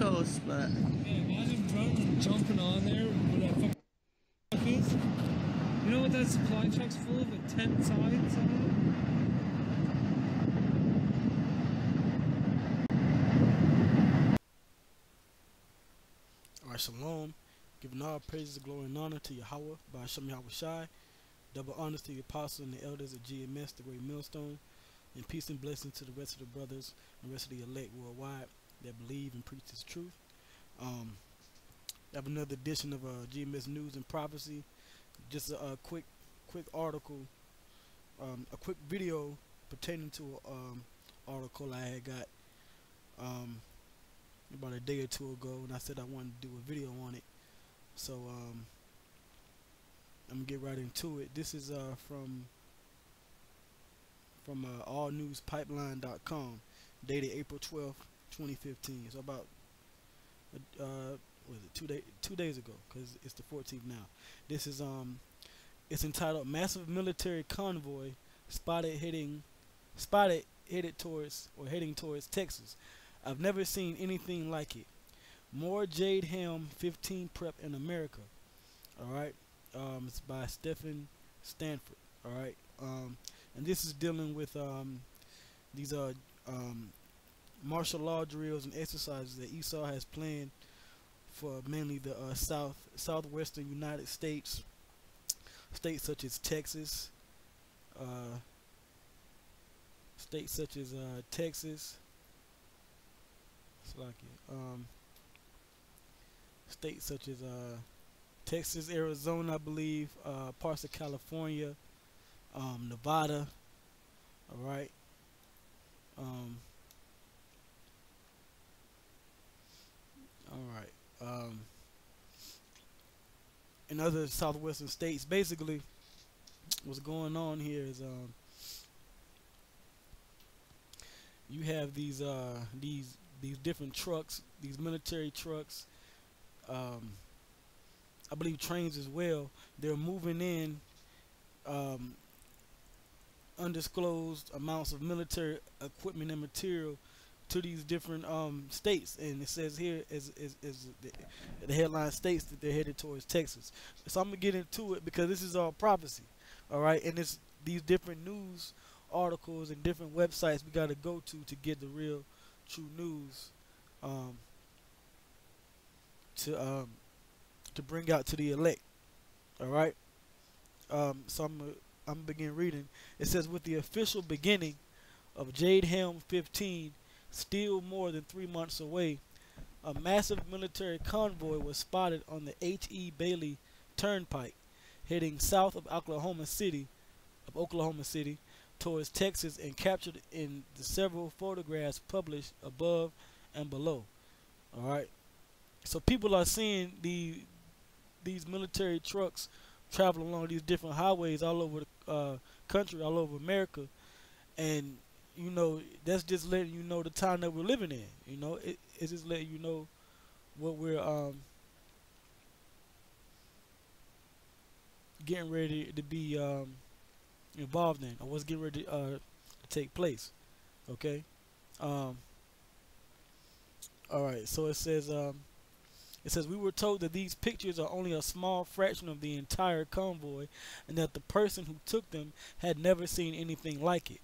Coast, but Yeah, imagine drones jumping on there with that fucking truck is. You know what that supply truck's full of? A tent sides on Alright, shalom. Giving all praises, glory, and honor to Yahweh by Hashem Yahweh Shai. Double honors to the apostles and the elders of GMS, the great millstone. And peace and blessings to the rest of the brothers and the rest of the elect worldwide that believe and preach this truth. Have another edition of GMS News and Prophecy. Just a quick article, a quick video pertaining to an article I had got about a day or two ago, and I said I wanted to do a video on it. So I'm gonna get right into it. This is from allnewspipeline.com, dated April 12th, 2015. So about was it 2 days ago, because it's the 14th now. This is it's entitled "Massive Military Convoy Spotted Heading Towards Texas. I've never seen anything like it. More Jade Helm 15 prep in America." All right, it's by Stephen Stanford. All right, and this is dealing with these martial law drills and exercises that Esau has planned for mainly the southwestern United States, states such as Texas, Texas. It's like it. States such as Texas, Arizona, I believe, parts of California, Nevada. All right. In other southwestern states, basically, what's going on here is you have these different trucks, these military trucks, I believe trains as well. They're moving in undisclosed amounts of military equipment and material to these different states, and it says here is the headline states that they're headed towards Texas. So I'm gonna get into it because this is all prophecy, all right? And it's these different news articles and different websites we got to go to get the real, true news to bring out to the elect. All right. So I'm gonna begin reading. It says, with the official beginning of Jade Helm 15 still more than 3 months away, a massive military convoy was spotted on the H.E. Bailey Turnpike, heading south of Oklahoma City, towards Texas, and captured in the several photographs published above and below. All right. So people are seeing these military trucks travel along these different highways all over the country, all over America, and you know, that's just letting you know the time that we're living in. You know, it's just letting you know what we're getting ready to be involved in, or what's getting ready to take place. Okay. All right. So it says we were told that these pictures are only a small fraction of the entire convoy, and that the person who took them had never seen anything like it.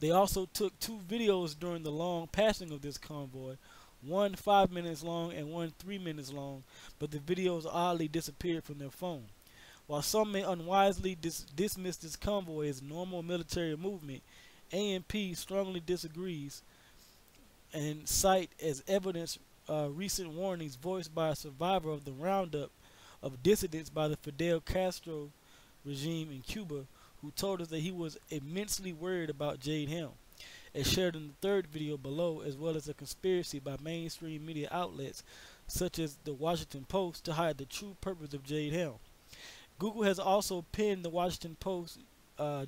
They also took 2 videos during the long passing of this convoy, one 5 minutes long and one 3 minutes long, but the videos oddly disappeared from their phone. While some may unwisely dismiss this convoy as normal military movement, ANP strongly disagrees and cite as evidence recent warnings voiced by a survivor of the roundup of dissidents by the Fidel Castro regime in Cuba, who told us that he was immensely worried about Jade Helm, as shared in the 3rd video below, as well as a conspiracy by mainstream media outlets such as the Washington Post to hide the true purpose of Jade Helm. Google has also pinned the Washington Post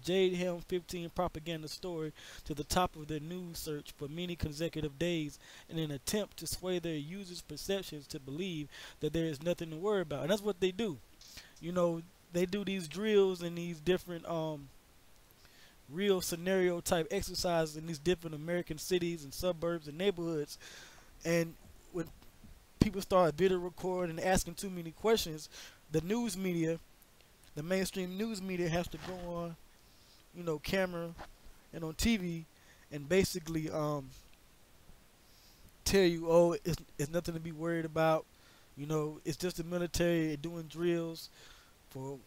Jade Helm 15 propaganda story to the top of their news search for many consecutive days in an attempt to sway their users' perceptions to believe that there is nothing to worry about. And that's what they do. You know, they do these drills and these different real scenario type exercises in these different American cities and suburbs and neighborhoods, and when people start video recording and asking too many questions, the news media, the mainstream news media, has to go on, you know, camera and on TV, and basically tell you, oh, it's nothing to be worried about. You know, it's just the military doing drills for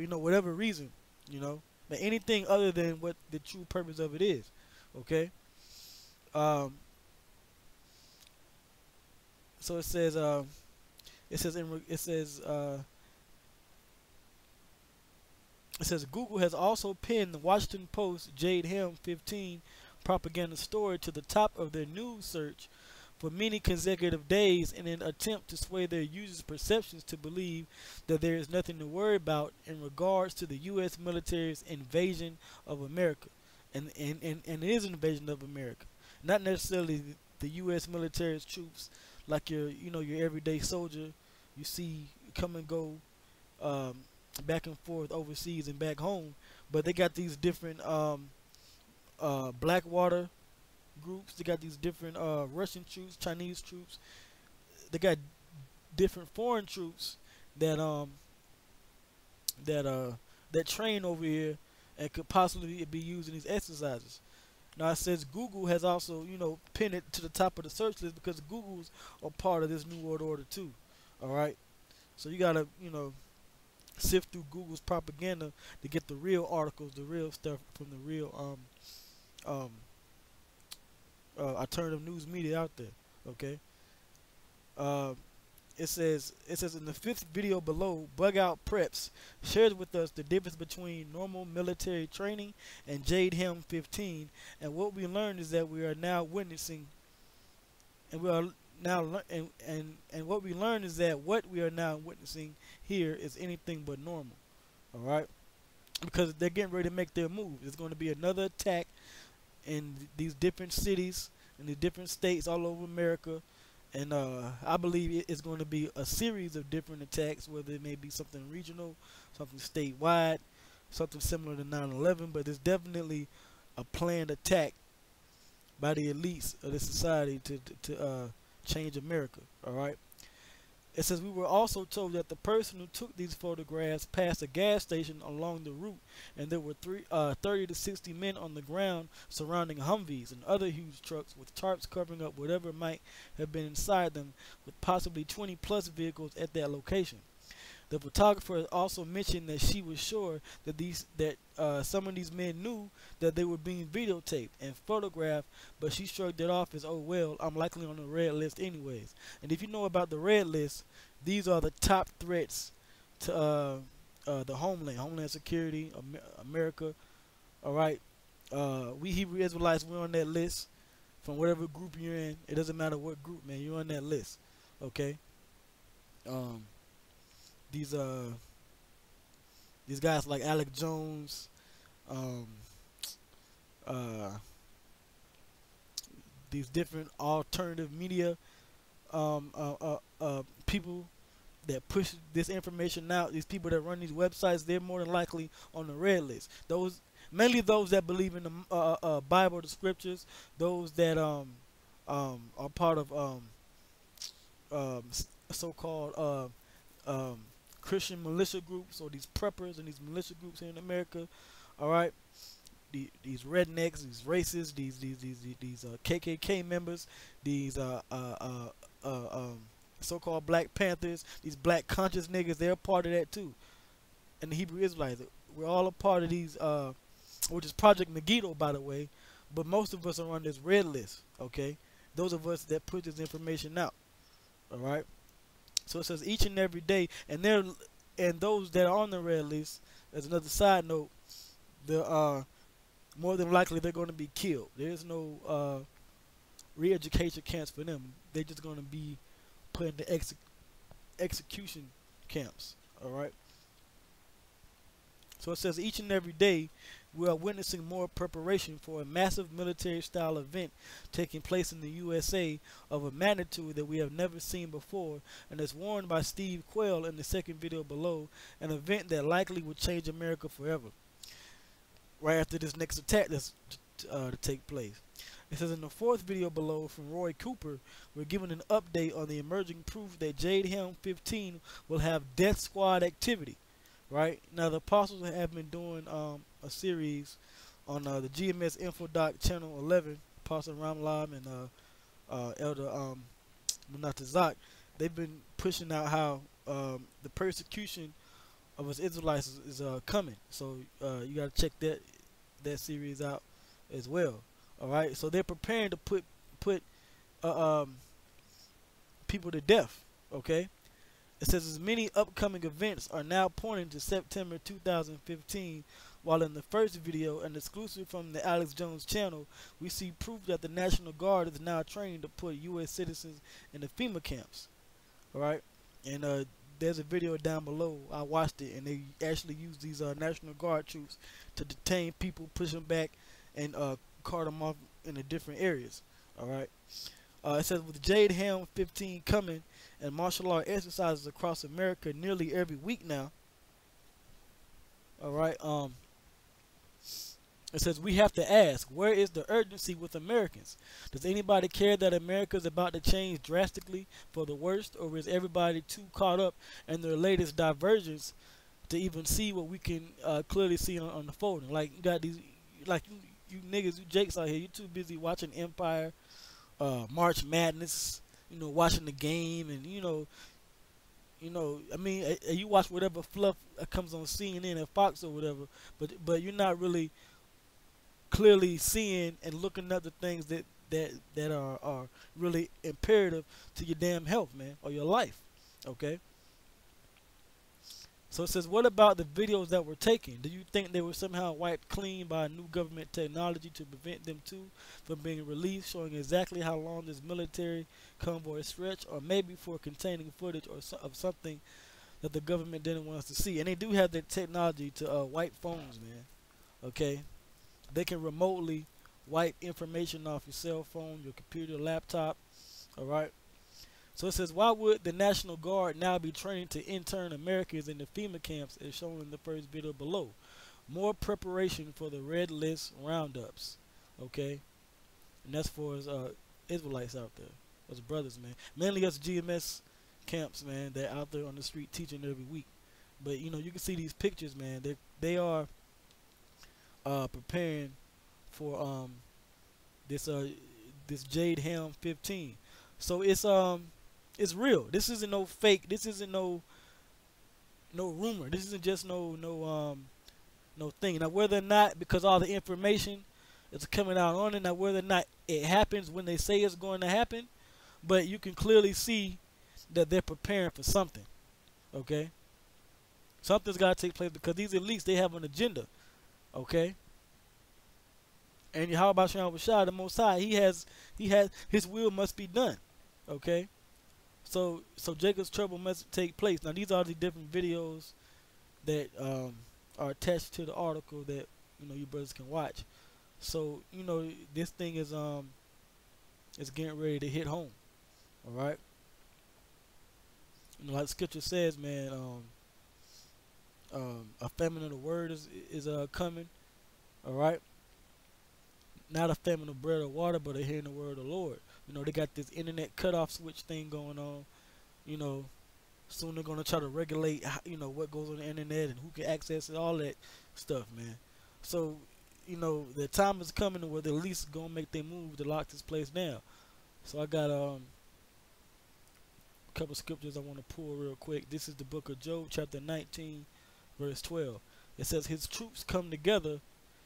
you know, whatever reason. You know, but anything other than what the true purpose of it is. Okay. Um, so it says it says Google has also pinned the Washington Post Jade Helm 15 propaganda story to the top of their news search for many consecutive days in an attempt to sway their users' perceptions to believe that there is nothing to worry about in regards to the U.S. military's invasion of America. And it is an invasion of America. Not necessarily the U.S. military's troops, like your everyday soldier you see come and go back and forth overseas and back home, but they got these different Blackwater groups. They got these different Russian troops, Chinese troops. They got different foreign troops that that train over here and could possibly be used in these exercises. Now it says Google has also, you know, pinned it to the top of the search list because Google's are part of this New World Order too. All right, so you gotta, you know, sift through Google's propaganda to get the real articles, the real stuff from the real alternative news media out there. Okay. It says in the 5th video below, Bug Out Preps shares with us the difference between normal military training and Jade Helm 15, and what we learned is that we are now witnessing, and what we learned is that what we are now witnessing here is anything but normal. All right, because they're getting ready to make their move. There's going to be another attack in these different cities, in the different states all over America. And I believe it's going to be a series of different attacks, whether it may be something regional, something statewide, something similar to 9/11, but it's definitely a planned attack by the elites of this society to change America. All right. It says we were also told that the person who took these photographs passed a gas station along the route, and there were 30 to 60 men on the ground surrounding Humvees and other huge trucks with tarps covering up whatever might have been inside them, with possibly 20 plus vehicles at that location. The photographer also mentioned that she was sure that some of these men knew that they were being videotaped and photographed, but she shrugged it off as, oh well, I'm likely on the red list anyways. And if you know about the red list, these are the top threats to the Homeland Security, America. All right, we Hebrew Israelites, we're on that list. From whatever group you're in, it doesn't matter what group, man, you're on that list. Okay. These guys like Alec Jones, these different alternative media people that push this information out, these people that run these websites, they're more than likely on the red list. Mainly those that believe in the Bible, the scriptures, those that are part of so-called Christian militia groups, or these preppers and these militia groups here in America. All right, these rednecks, these racists, these KKK members, these so-called Black Panthers, these black conscious niggas, they're part of that too. And the Hebrew Israelites, we're all a part of these, which is Project Megiddo, by the way. But most of us are on this red list. Okay, those of us that put this information out. All right. So it says each and every day, and those that are on the red list, as another side note, more than likely they're going to be killed. There's no re-education camps for them. They're just going to be put in the execution camps. All right. So it says each and every day we are witnessing more preparation for a massive military-style event taking place in the USA of a magnitude that we have never seen before, and as warned by Steve Quayle in the second video below, an event that likely will change America forever. Right after this next attack that's to take place. It says in the fourth video below from Roy Cooper, we're given an update on the emerging proof that Jade Helm 15 will have Death Squad activity. Right now, the apostles have been doing a series on the GMS Info Doc Channel 11. Apostle Ramlab and Elder Munatazak, they've been pushing out how the persecution of us Israelites is coming. So you got to check that series out as well. All right, so they're preparing to put people to death. Okay. It says as many upcoming events are now pointing to September 2015, while in the first video, an exclusive from the Alex Jones channel, we see proof that the National Guard is now trained to put U.S. citizens in the FEMA camps. Alright? And there's a video down below. I watched it, and they actually use these National Guard troops to detain people, push them back, and cart them off in the different areas. Alright? It says with Jade Helm 15 coming and martial art exercises across America nearly every week now. Alright, it says we have to ask, where is the urgency with Americans? Does anybody care that America is about to change drastically for the worst, or is everybody too caught up in their latest divergence to even see what we can clearly see on the folding? Like you got these, like you niggas, you jakes out here, you too busy watching Empire, March Madness, you know, watching the game, and you know, I mean, you watch whatever fluff comes on CNN and Fox or whatever, but you're not really clearly seeing and looking at the things that are really imperative to your damn health, man, or your life. Okay. So it says, what about the videos that were taken? Do you think they were somehow wiped clean by new government technology to prevent them too from being released, showing exactly how long this military convoy stretched, or maybe for containing footage or of something that the government didn't want us to see? And they do have the technology to wipe phones, man. Okay, they can remotely wipe information off your cell phone, your computer, laptop. All right. So it says, why would the National Guard now be trained to intern Americans in the FEMA camps as shown in the first video below? More preparation for the Red List roundups. Okay? And that's for us Israelites out there. Us brothers, man. Mainly us GMS camps, man, that out there on the street teaching every week. But, you know, you can see these pictures, man. They are preparing for this Jade Helm 15. So it's real. This isn't no fake. This isn't no rumor. This isn't just no thing. Now whether or not, because all the information is coming out on it, now whether or not it happens when they say it's going to happen, but you can clearly see that they're preparing for something. Okay? Something's got to take place because these elites, they have an agenda. Okay? And how about Shawn Rashad, the Most High? He has his will must be done. Okay? So Jacob's trouble must take place. Now these are the different videos that are attached to the article that you brothers can watch. So this thing is getting ready to hit home. All right. Like the scripture says, man, a famine of the word is coming. All right. Not a famine of bread or water, but a hearing the word of the Lord. They got this internet cutoff switch thing going on. Soon they're gonna try to regulate, what goes on the internet and who can access it, all that stuff, man. So, the time is coming where the least gonna make their move to lock this place down. So I got a couple scriptures I want to pull real quick. This is the book of Job, chapter 19, verse 12. It says, "His troops come together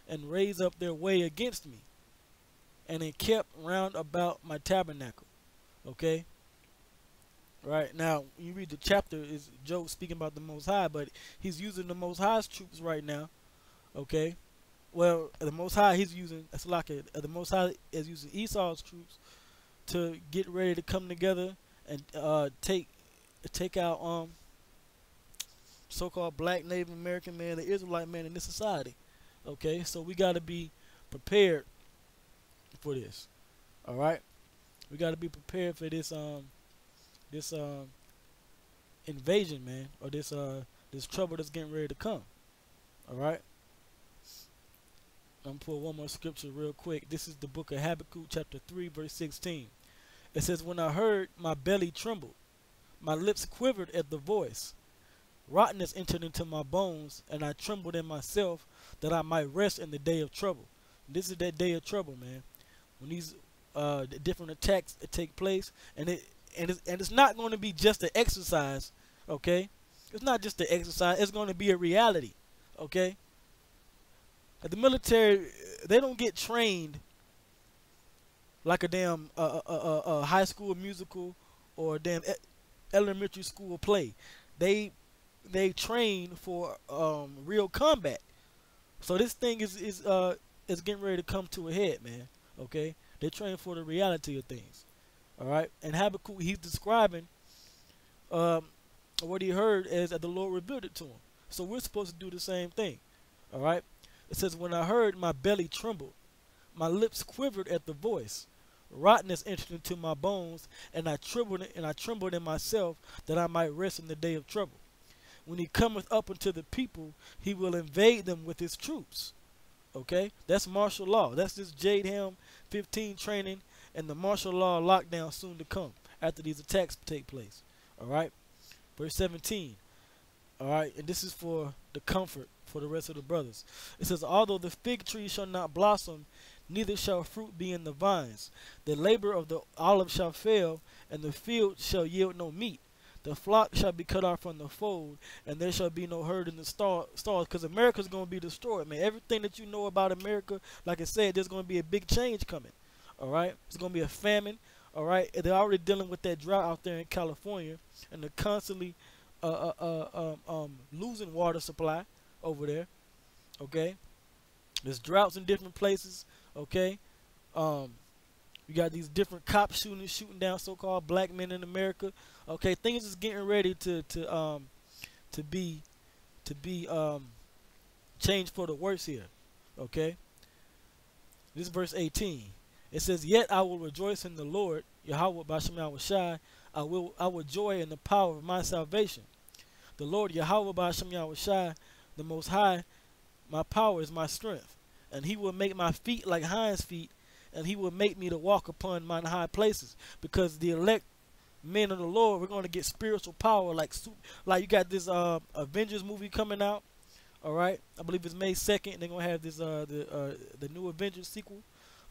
and raise up their way against me, and encamped round about my tabernacle." Okay? Right now, when you read the chapter, is Job speaking about the Most High, but he's using the Most High's troops right now. Okay? Well, the Most High, the Most High is using Esau's troops to get ready to come together and take out so-called black Native American man, the Israelite man in this society. Okay? So we got to be prepared for this. All right, we got to be prepared for this invasion, man, or this trouble that's getting ready to come. All right. I'm going to pull one more scripture real quick. This is the book of Habakkuk, chapter 3, verse 16. It says, when I heard, my belly trembled, my lips quivered at the voice. Rottenness entered into my bones, and I trembled in myself, that I might rest in the day of trouble. This is that day of trouble, man. When these different attacks take place, and it's not going to be just an exercise, okay? It's not just an exercise. It's going to be a reality, okay? At the military, they don't get trained like a damn high school musical or a damn elementary school play. They train for real combat. So this thing is getting ready to come to a head, man. Okay, they train for the reality of things. All right, and Habakkuk, he's describing what he heard as that the Lord revealed it to him. So we're supposed to do the same thing. All right, it says, when I heard, my belly trembled, my lips quivered at the voice. Rottenness entered into my bones, and I trembled in myself, that I might rest in the day of trouble. When he cometh up unto the people, he will invade them with his troops. Okay, that's martial law. That's this Jade Helm 15 training and the martial law lockdown soon to come after these attacks take place. All right, verse 17. All right, and this is for the comfort for the rest of the brothers. It says, although the fig tree shall not blossom, neither shall fruit be in the vines. The labor of the olive shall fail, and the field shall yield no meat. The flock shall be cut off from the fold, and there shall be no herd in the stalls, because America's going to be destroyed, man. Everything that you know about America, like I said, there's going to be a big change coming, all right? It's going to be a famine, all right? They're already dealing with that drought out there in California, and they're constantly losing water supply over there, okay? There's droughts in different places, okay? You got these different cops shooting down so-called black men in America. Okay, things is getting ready to be changed for the worse here. Okay, this is verse 18. It says, "Yet I will rejoice in the Lord, Yahweh B'Shem Yahushai. I will joy in the power of my salvation. The Lord Yahweh B'Shem Yahushai, the Most High, my power is my strength, and He will make my feet like hinds' feet, and He will make me to walk upon mine high places." Because the elect men of the Lord, we're going to get spiritual power, like you got this Avengers movie coming out. All right, I believe it's May 2nd. They're going to have this the new Avengers sequel.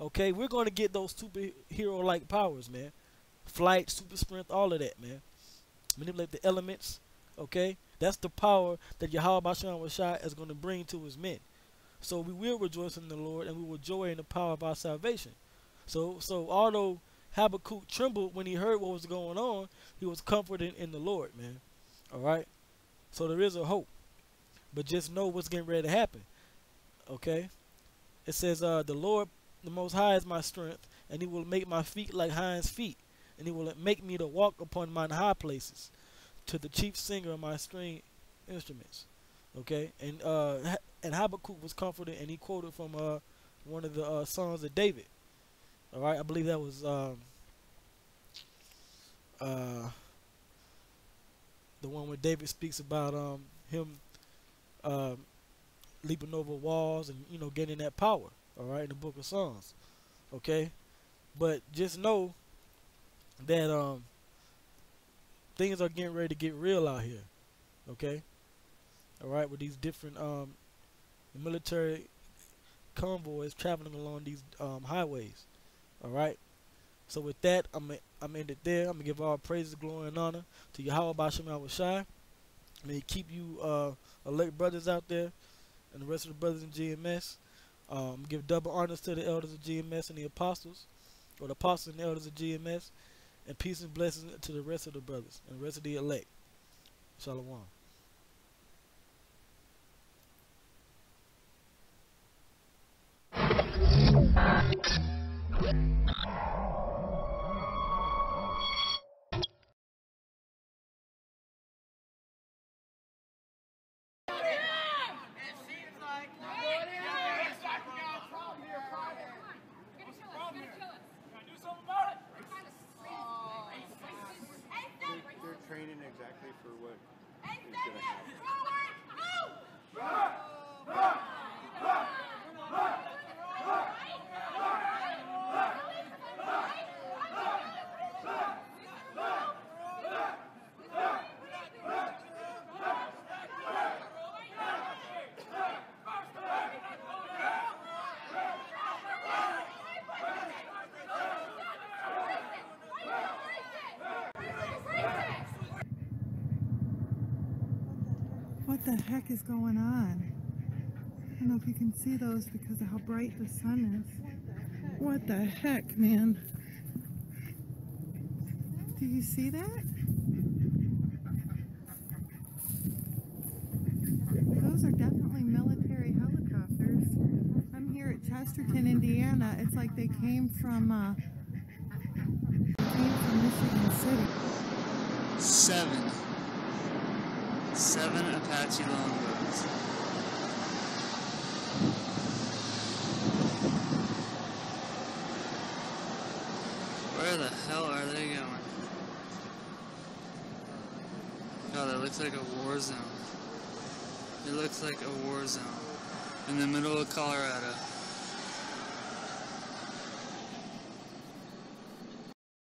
Okay, we're going to get those superhero like powers, man. Flight, super strength, all of that, man. Manipulate the elements. Okay, that's the power that Yahweh B'Shem Yahushai is going to bring to His men. So we will rejoice in the Lord, and we will joy in the power of our salvation. So although Habakkuk trembled when he heard what was going on, he was comforted in the Lord, man. All right? So there is a hope. But just know what's getting ready to happen. Okay? It says, the Lord, the Most High, is my strength, and He will make my feet like hinds' feet, and He will make me to walk upon mine high places, to the chief singer of my string instruments. Okay? And Habakkuk was comforted, and he quoted from one of the songs of David. All right, I believe that was the one where David speaks about him leaping over walls and getting that power. All right, in the book of Psalms. Okay, but just know that things are getting ready to get real out here. Okay, all right, with these different military convoys traveling along these highways. All right. So with that, I'm end it there. I'm gonna give all praises, glory, and honor to Yahweh B'Shem Yahushai. May He keep you elect brothers out there, and the rest of the brothers in GMS. Give double honors to the elders of GMS and the apostles, or the apostles and the elders of GMS, and peace and blessings to the rest of the brothers and the rest of the elect. Shalom. They're training exactly for what is going to happen. the heck is going on? I don't know if you can see those because of how bright the sun is. What the heck, man? Do you see that? Those are definitely military helicopters. I'm here at Chesterton, Indiana. It's like they came from Michigan City. Seven Apache longboats. Where the hell are they going? God, that looks like a war zone. It looks like a war zone in the middle of Colorado.